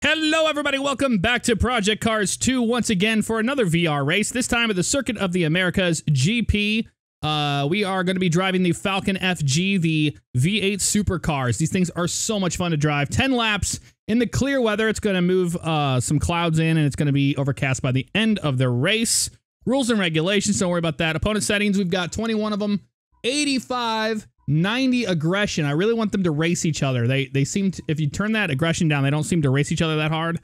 Hello everybody, welcome back to Project Cars 2 once again for another VR race, this time at the Circuit of the Americas GP. We are going to be driving the Falcon FG, the V8 Supercars. These things are so much fun to drive. 10 laps in the clear weather. It's going to move some clouds in and it's going to be overcast by the end of the race. Rules and regulations, don't worry about that. Opponent settings, we've got 21 of them. 85, 90 aggression. I really want them to race each other. They seem to, if you turn that aggression down, they don't seem to race each other that hard.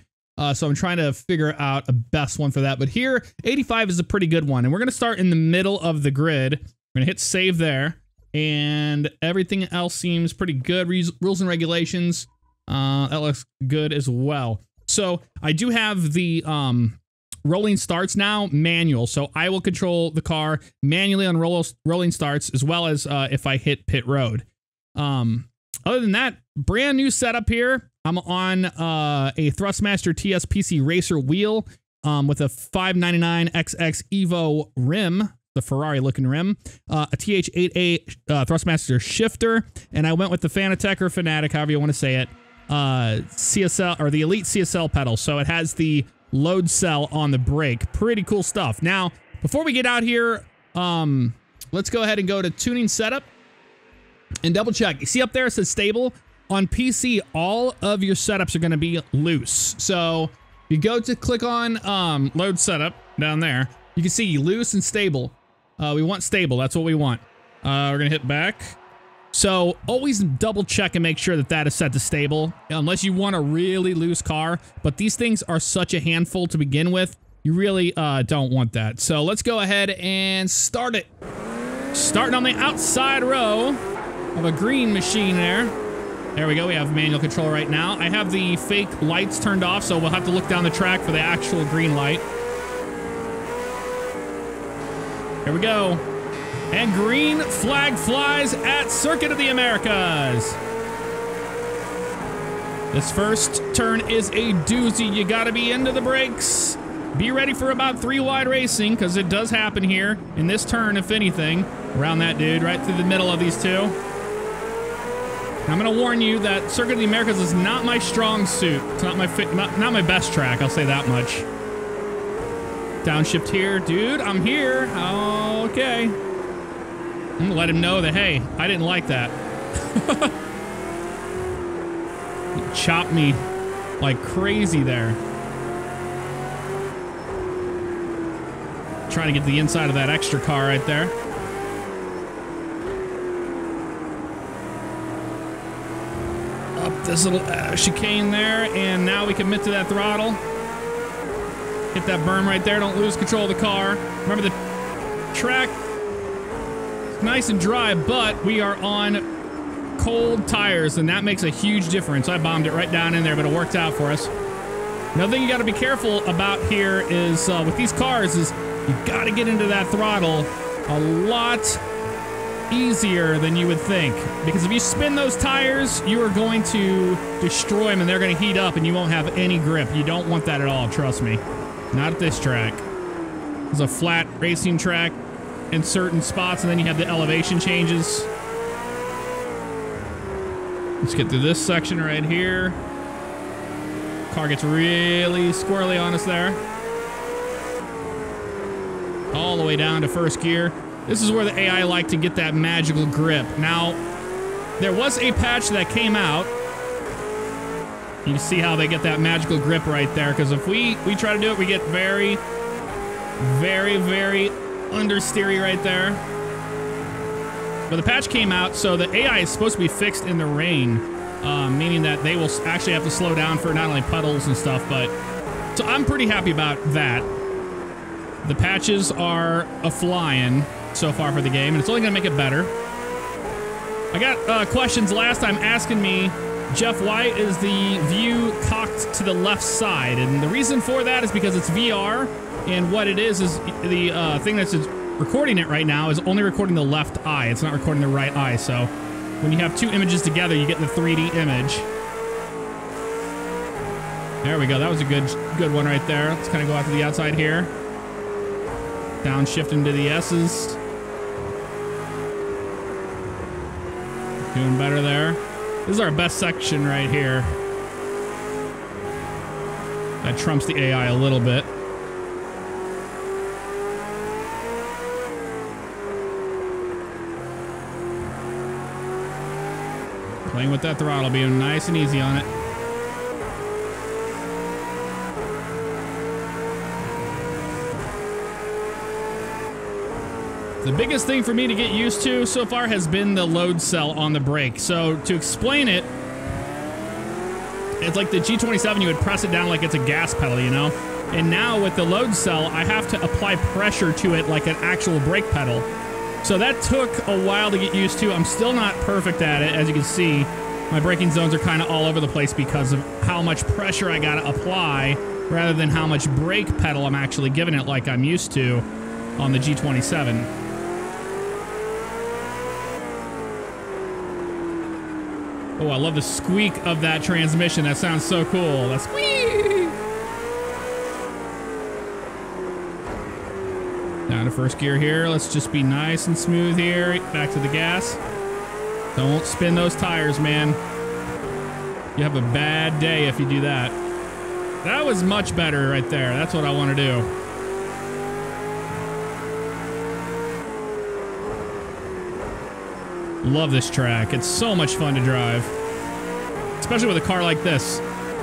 So I'm trying to figure out a best one for that. But here, 85 is a pretty good one. And we're going to start in the middle of the grid. We're going to hit save there. And everything else seems pretty good. Rules and regulations, that looks good as well. So I do have the rolling starts now, manual. So I will control the car manually on rolling starts, as well as if I hit pit road. Other than that, brand new setup here. I'm on a Thrustmaster TS PC Racer wheel with a 599 XX Evo rim, the Ferrari looking rim, a TH8A Thrustmaster shifter, and I went with the Fanatec or Fanatic, however you want to say it, CSL or the Elite CSL pedal. So it has the load cell on the brake. Pretty cool stuff. Now, before we get out here, let's go ahead and go to tuning setup and double check. You see up there it says stable. On PC, all of your setups are going to be loose. So you go to click on load setup down there. You can see loose and stable. We want stable. That's what we want. We're going to hit back. So always double check and make sure that that is set to stable, unless you want a really loose car. But these things are such a handful to begin with. You really don't want that. So let's go ahead and start it. Starting on the outside row of a green machine there. There we go. We have manual control right now. I have the fake lights turned off, so we'll have to look down the track for the actual green light. Here we go. And green flag flies at Circuit of the Americas. This first turn is a doozy. You gotta be into the brakes. Be ready for about 3 wide racing, because it does happen here in this turn, if anything. Around that dude, right through the middle of these two. I'm gonna warn you that Circuit of the Americas is not my strong suit. It's not my best track, I'll say that much. Downshift here. Dude, I'm here. Oh, okay. I'm gonna let him know that, hey, I didn't like that. He chopped me like crazy there. Trying to get to the inside of that extra car right there. Up this little chicane there, and now we commit to that throttle. Hit that berm right there. Don't lose control of the car. Remember, the track is nice and dry, but we are on cold tires, and that makes a huge difference. I bombed it right down in there, but it worked out for us. Another thing you got to be careful about here is with these cars is you got to get into that throttle a lot easier than you would think, because if you spin those tires, you are going to destroy them and they're going to heat up and you won't have any grip. You don't want that at all, trust me. Not at this track. It's a flat racing track in certain spots, and then you have the elevation changes. Let's get through this section right here. Car gets really squirrely on us there. All the way down to first gear. This is where the AI like to get that magical grip. Now, there was a patch that came out. You can see how they get that magical grip right there, because if we try to do it, we get very, very, very understeery right there. But the patch came out, so the AI is supposed to be fixed in the rain, meaning that they will actually have to slow down for not only puddles and stuff, but... So I'm pretty happy about that. The patches are a-flying so far for the game, and it's only going to make it better. I got questions last time asking me, Jeff, why is the view cocked to the left side? And the reason for that is because it's VR, and what it is the thing that's recording it right now is only recording the left eye. It's not recording the right eye, so when you have 2 images together, you get the 3D image. There we go. That was a good one right there. Let's kind of go out to the outside here. Downshift into the S's. Doing better there. This is our best section right here. That trumps the AI a little bit. Playing with that throttle, being nice and easy on it. The biggest thing for me to get used to so far has been the load cell on the brake. So to explain it, it's like the G27, you would press it down like it's a gas pedal, you know? And now with the load cell, I have to apply pressure to it like an actual brake pedal. So that took a while to get used to. I'm still not perfect at it. As you can see, my braking zones are kind of all over the place because of how much pressure I gotta apply rather than how much brake pedal I'm actually giving it like I'm used to on the G27. Oh, I love the squeak of that transmission. That sounds so cool. That squeak! Down to first gear here. Let's just be nice and smooth here. Back to the gas. Don't spin those tires, man. You have a bad day if you do that. That was much better right there. That's what I want to do. Love this track. It's so much fun to drive. Especially with a car like this.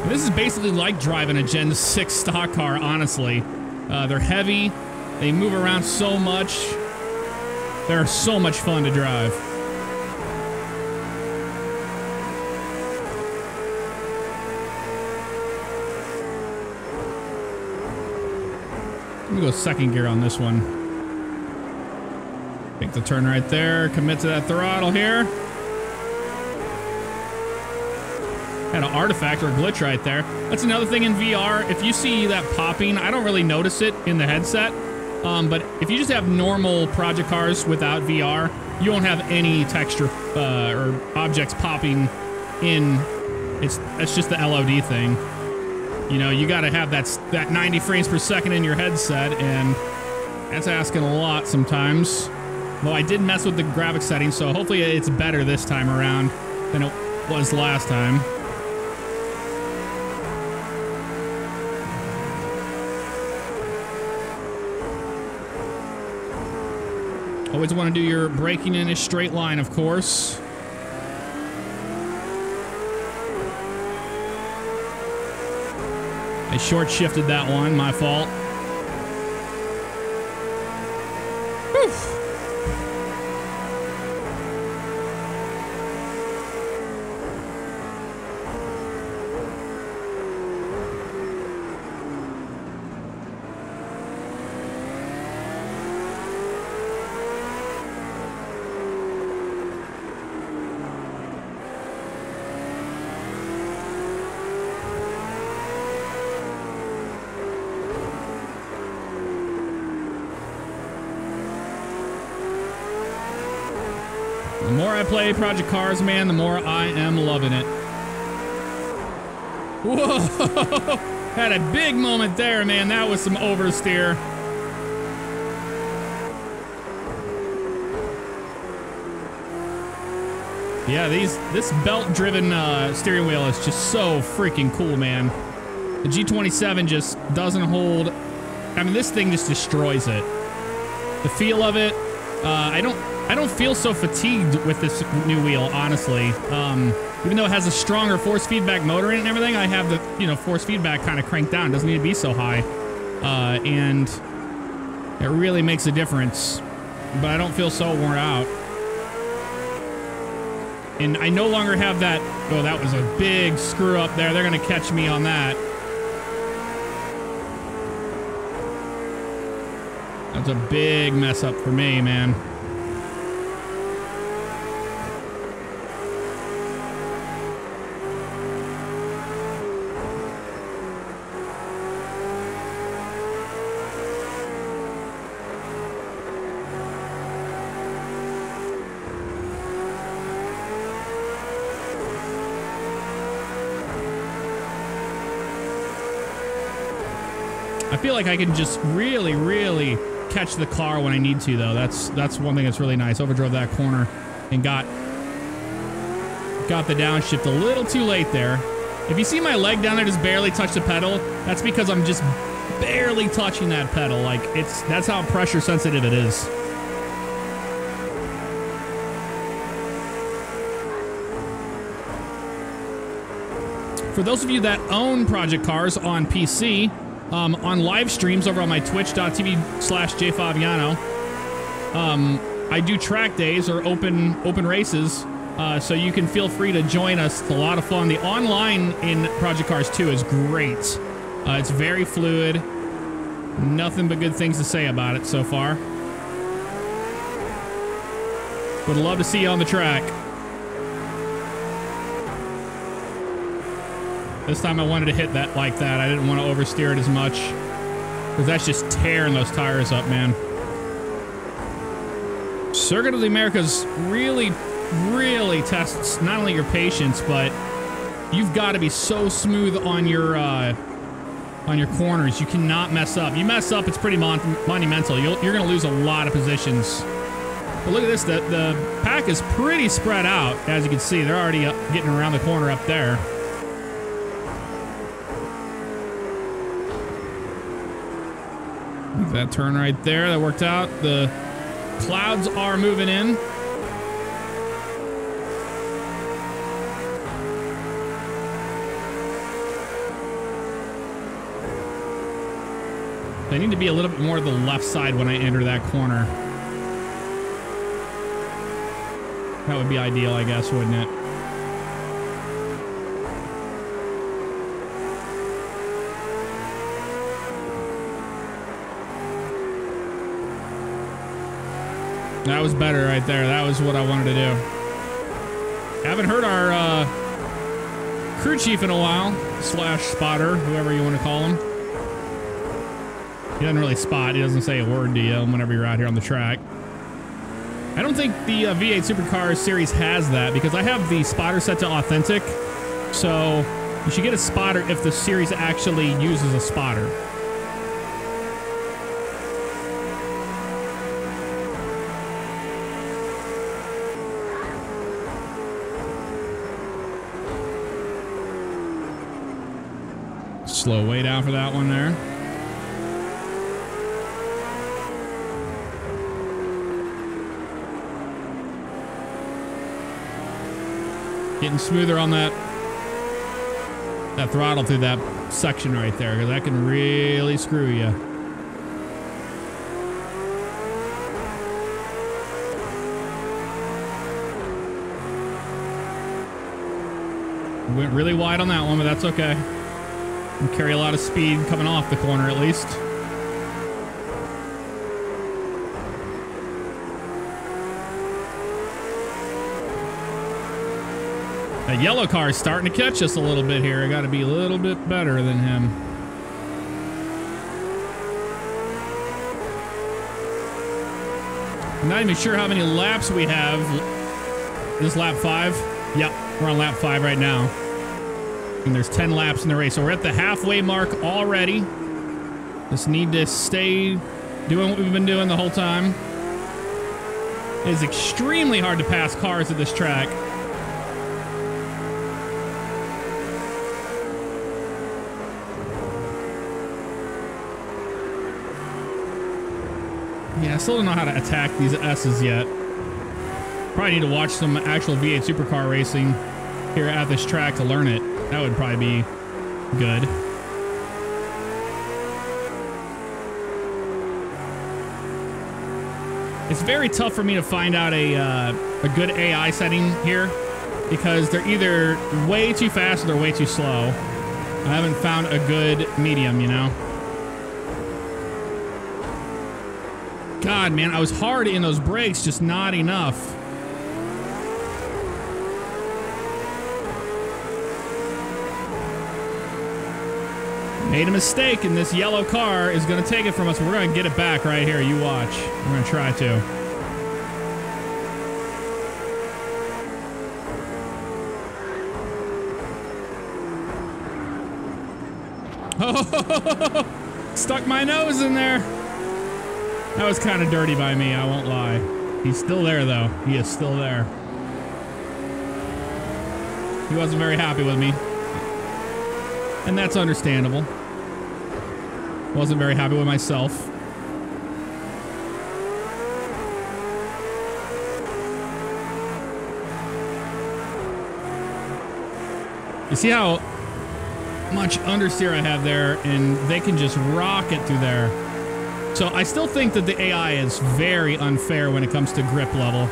This is basically like driving a Gen 6 stock car, honestly. They're heavy. They move around so much. They're so much fun to drive. I'm gonna go second gear on this one. Take the turn right there, commit to that throttle here. Had an artifact or a glitch right there. That's another thing in VR. If you see that popping, I don't really notice it in the headset. But if you just have normal project cars without VR, you won't have any texture or objects popping in. It's just the LOD thing. You know, you gotta have that 90 frames per second in your headset, and that's asking a lot sometimes. Though I did mess with the graphics settings, so hopefully it's better this time around than it was last time. Always want to do your braking in a straight line, of course. I short shifted that one, my fault. Whew. The more I play Project Cars, man, the more I am loving it. Whoa! Had a big moment there, man. That was some oversteer. Yeah, this belt-driven steering wheel is just so freaking cool, man. The G27 just doesn't hold. I mean, this thing just destroys it. The feel of it, I don't feel so fatigued with this new wheel, honestly. Even though it has a stronger force feedback motor in it and everything, I have the, you know, force feedback kind of cranked down. It doesn't need to be so high. And it really makes a difference. But I don't feel so worn out. And I no longer have that. Oh, that was a big screw up there. They're going to catch me on that. That's a big mess up for me, man. I feel like I can just really catch the car when I need to, though. That's one thing that's really nice. Overdrove that corner and got the downshift a little too late there. If you see my leg down there just barely touch the pedal, that's because I'm just barely touching that pedal. Like, that's how pressure sensitive it is. For those of you that own Project Cars on PC, on live streams over on my twitch.tv/jfaviano, I do track days or open races, so you can feel free to join us. It's a lot of fun. The online in Project Cars 2 is great. It's very fluid. Nothing but good things to say about it so far. Would love to see you on the track. This time I wanted to hit that like that. I didn't want to oversteer it as much, because that's just tearing those tires up, man. Circuit of the Americas really, really tests not only your patience, but you've got to be so smooth on your corners. You cannot mess up. You mess up, it's pretty monumental. You're going to lose a lot of positions. But look at this. The pack is pretty spread out, as you can see. They're already getting around the corner up there. That turn right there, that worked out. The clouds are moving in. They need to be a little bit more to the left side when I enter that corner. That would be ideal, I guess, wouldn't it? That was better right there. That was what I wanted to do. Haven't heard our crew chief in a while, / spotter, whoever you want to call him. He doesn't really spot. He doesn't say a word to you whenever you're out here on the track. I don't think the V8 Supercars series has that, because I have the spotter set to authentic. So you should get a spotter if the series actually uses a spotter. Slow way down for that one there. Getting smoother on that throttle through that section right there, because that can really screw you. Went really wide on that one, but that's okay. And carry a lot of speed coming off the corner at least. That yellow car is starting to catch us a little bit here. I got to be a little bit better than him. I'm not even sure how many laps we have. This lap 5? Yep, we're on lap 5 right now. And there's 10 laps in the race. So we're at the halfway mark already. Just need to stay doing what we've been doing the whole time. It is extremely hard to pass cars at this track. Yeah, I still don't know how to attack these S's yet. Probably need to watch some actual V8 Supercar racing here at this track to learn it. That would probably be good. It's very tough for me to find out a good AI setting here, because they're either way too fast or they're way too slow. I haven't found a good medium, you know? God, man, I was hard in those brakes, just not enough. Made a mistake, and this yellow car is going to take it from us. We're going to get it back right here. You watch. We're going to try to. Oh, stuck my nose in there. That was kind of dirty by me, I won't lie. He's still there, though. He is still there. He wasn't very happy with me. And that's understandable. Wasn't very happy with myself. You see how much understeer I have there, and they can just rocket through there. So I still think that the AI is very unfair when it comes to grip level.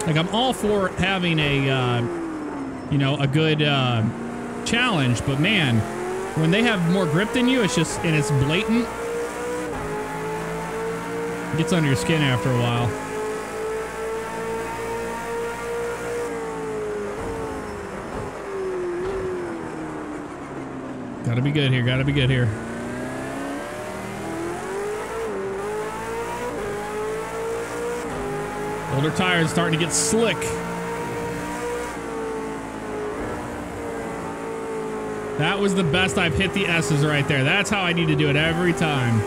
Like, I'm all for having a, you know, a good challenge, but man, when they have more grip than you, it's just, and it's blatant, it gets under your skin after a while. Gotta be good here, gotta be good here. Older tires starting to get slick. That was the best I've hit the S's right there. That's how I need to do it every time.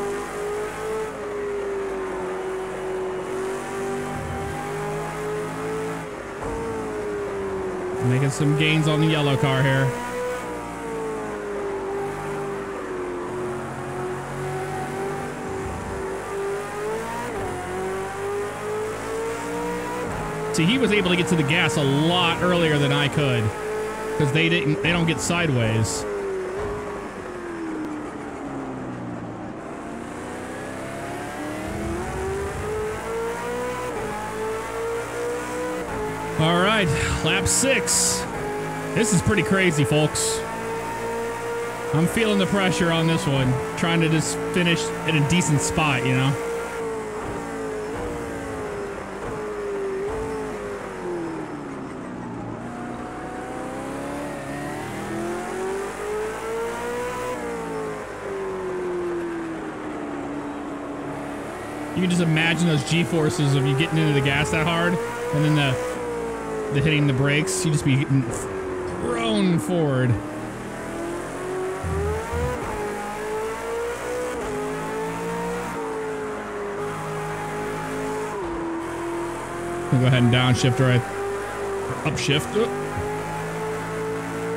Making some gains on the yellow car here. See, he was able to get to the gas a lot earlier than I could, because they don't get sideways. All right, lap 6. This is pretty crazy, folks. I'm feeling the pressure on this one, trying to just finish in a decent spot, you know? You can just imagine those G-forces of you getting into the gas that hard, and then the hitting the brakes. You just be getting thrown forward. I'll go ahead and downshift right, or upshift. Oh,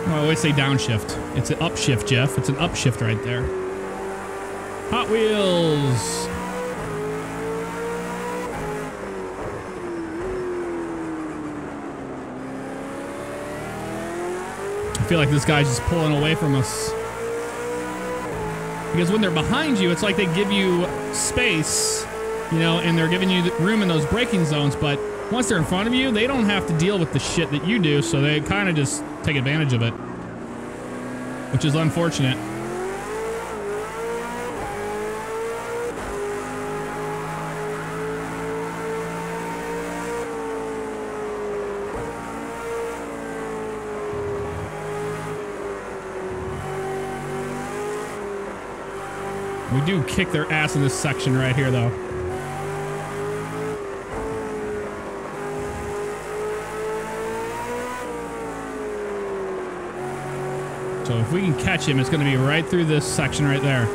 I always say downshift. It's an upshift, Jeff. It's an upshift right there. Hot Wheels. I feel like this guy's just pulling away from us. Because when they're behind you, it's like they give you space, you know, and they're giving you room in those braking zones, but once they're in front of you, they don't have to deal with the shit that you do, so they kind of just take advantage of it. Which is unfortunate. We do kick their ass in this section right here, though. So if we can catch him, it's going to be right through this section right there.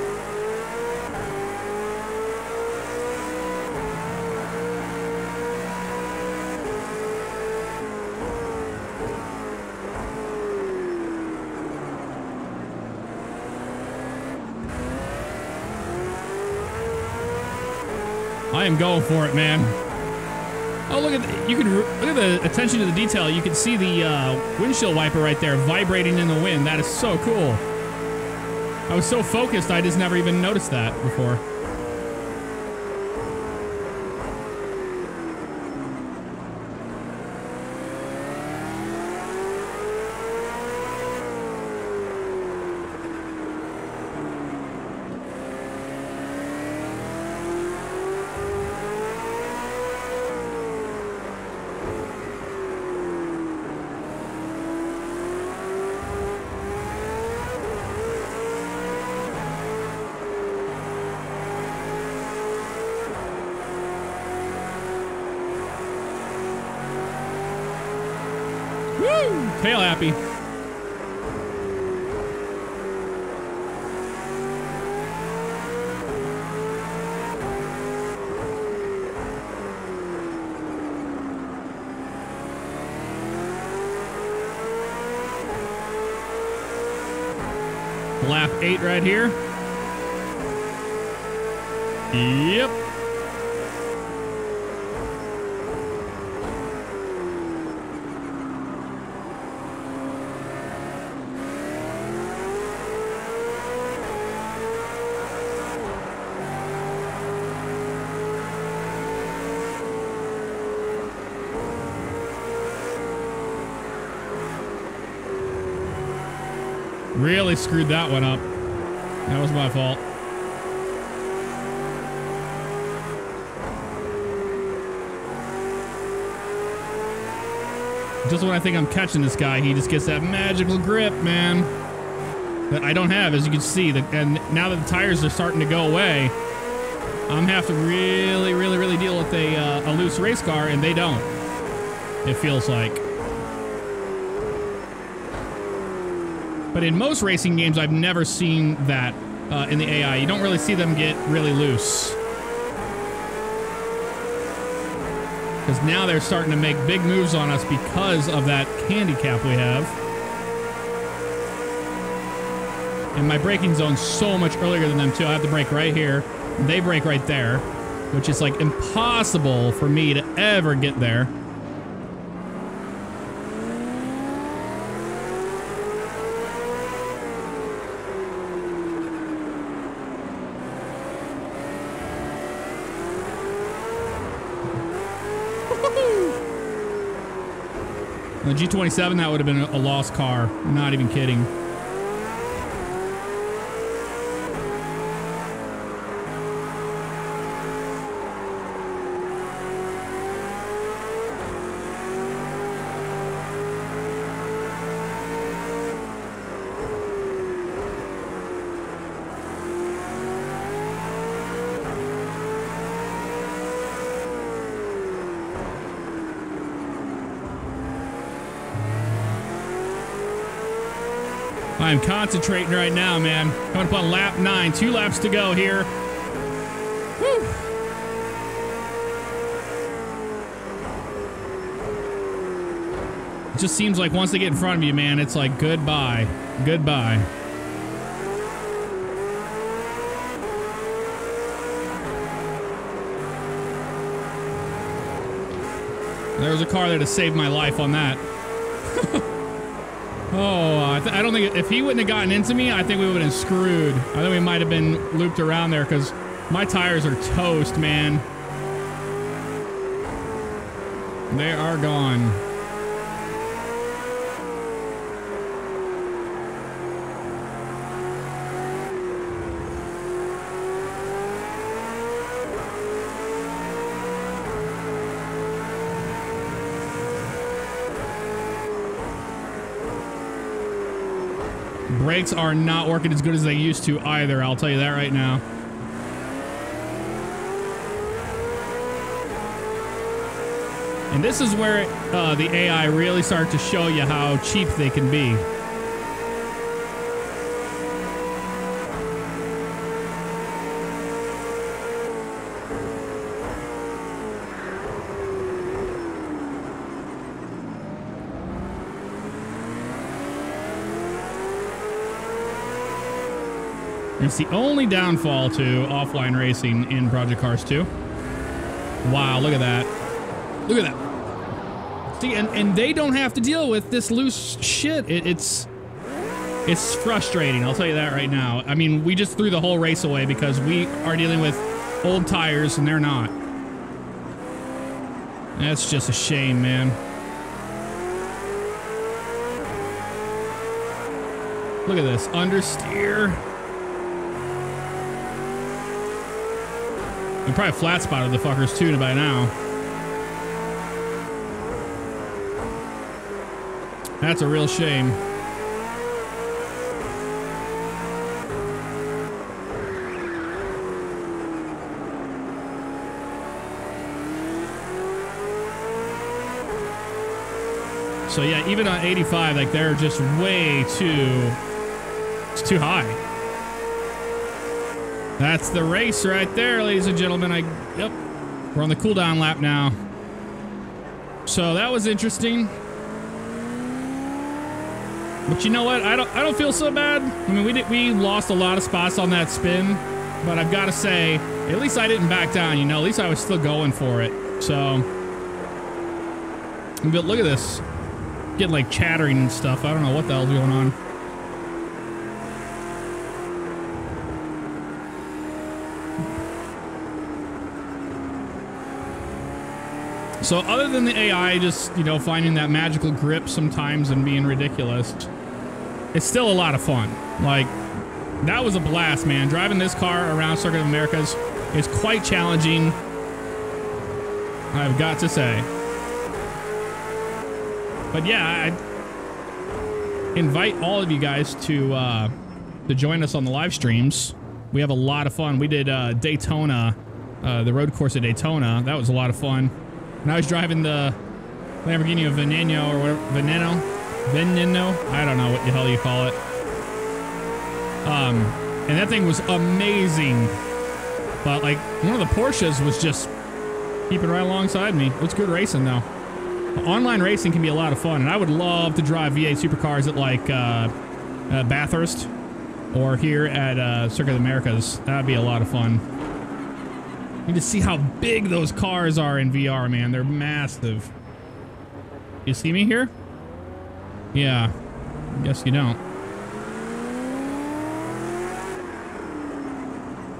I am going for it, man. Oh, look at you can look at the attention to the detail. You can see the windshield wiper right there vibrating in the wind. That is so cool. I was so focused, I just never even noticed that before. Woo! Tail happy. Lap 8 right here. Yep. Really screwed that one up. That was my fault. Just when I think I'm catching this guy, he just gets that magical grip, man, that I don't have, as you can see. And now that the tires are starting to go away, I'm have to really deal with a loose race car, and they don't. It feels like. But in most racing games, I've never seen that in the AI. You don't really see them get really loose. Because now they're starting to make big moves on us because of that handicap we have. And my braking zone's so much earlier than them, too. I have to brake right here. They brake right there, which is like impossible for me to ever get there. The G27, that would have been a lost car. I'm not even kidding. I'm concentrating right now, man. Coming up on lap 9. 2 laps to go here. Woo. It just seems like once they get in front of you, man, it's like goodbye. Goodbye. There was a car there to save my life on that. Oh, I don't think if he wouldn't have gotten into me, I think we would have been screwed. I think we might have been looped around there because my tires are toast, man. They are gone. Brakes are not working as good as they used to either, I'll tell you that right now. And this is where the AI really start to show you how cheap they can be. It's the only downfall to offline racing in Project Cars 2. Wow, look at that. Look at that. See, and they don't have to deal with this loose shit. It's frustrating, I'll tell you that right now. I mean, we just threw the whole race away because we are dealing with old tires and they're not. That's just a shame, man. Look at this, understeer. We probably flat spotted the fuckers too by now. That's a real shame. So yeah, even on 85, like they're just way too, it's too high. That's the race right there, ladies and gentlemen. Yep, we're on the cooldown lap now. So that was interesting. But you know what? I don't feel so bad. I mean, we lost a lot of spots on that spin, but I've got to say, at least I didn't back down, you know? At least I was still going for it. So, but look at this. Getting like chattering and stuff. I don't know what the hell's going on. So other than the AI just, you know, finding that magical grip sometimes and being ridiculous, it's still a lot of fun. Like, that was a blast, man. Driving this car around Circuit of Americas is quite challenging, I've got to say. But yeah, I invite all of you guys to join us on the live streams. We have a lot of fun. We did Daytona, the road course at Daytona. That was a lot of fun. And I was driving the Lamborghini Veneno or whatever. Veneno? I don't know what the hell you call it. And that thing was amazing. But like, one of the Porsches was just keeping right alongside me. It was good racing though. Online racing can be a lot of fun, and I would love to drive V8 Supercars at like Bathurst or here at Circuit of the Americas. That'd be a lot of fun. You can just see how big those cars are in VR, man. They're massive. You see me here? Yeah. I guess you don't.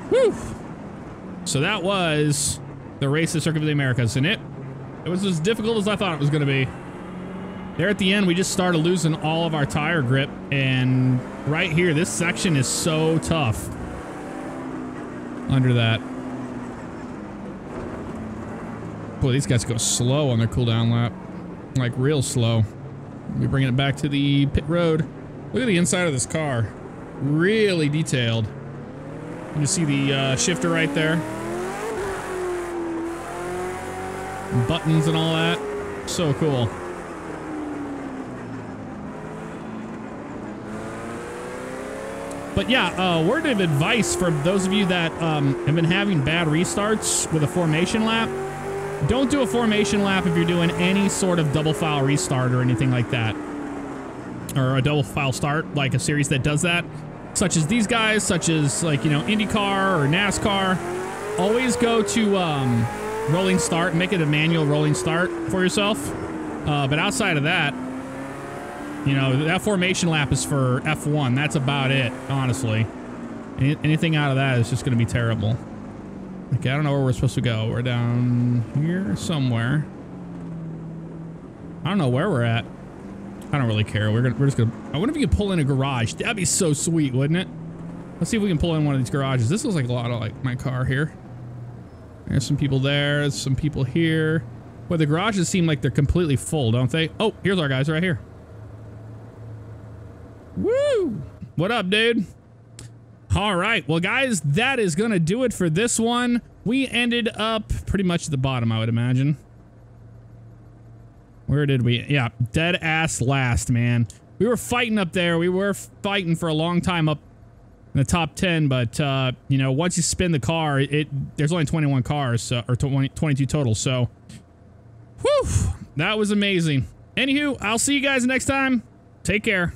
Woo! So that was the race at Circuit of the Americas, and it was as difficult as I thought it was going to be. There at the end, we just started losing all of our tire grip, and right here, this section is so tough under that. Boy, these guys go slow on their cooldown lap. Like, real slow. We're bringing it back to the pit road. Look at the inside of this car. Really detailed. You can see the shifter right there. Buttons and all that. So cool. But yeah, word of advice for those of you that have been having bad restarts with a formation lap. Don't do a formation lap if you're doing any sort of double file restart or anything like that. Or a double file start, like a series that does that. Such as these guys, such as like, you know, IndyCar or NASCAR. Always go to rolling start and make it a manual rolling start for yourself. But outside of that, you know, that formation lap is for F1. That's about it, honestly. Anything out of that is just going to be terrible. Okay, I don't know where we're supposed to go. We're down here somewhere. I don't know where we're at. I don't really care. We're just gonna. I wonder if we could pull in a garage. That'd be so sweet, wouldn't it? Let's see if we can pull in one of these garages. This looks like a lot of like my car here. There's some people there. There's some people here. Well, the garages seem like they're completely full, don't they? Oh, here's our guys right here. Woo! What up, dude? All right, well, guys, that is gonna do it for this one. We ended up pretty much at the bottom, I would imagine. Where did we? Yeah, dead ass last, man. We were fighting up there. We were fighting for a long time up in the top 10, but you know, once you spin the car, there's only 21 cars, or 22 total. So, whew, that was amazing. Anywho, I'll see you guys next time. Take care.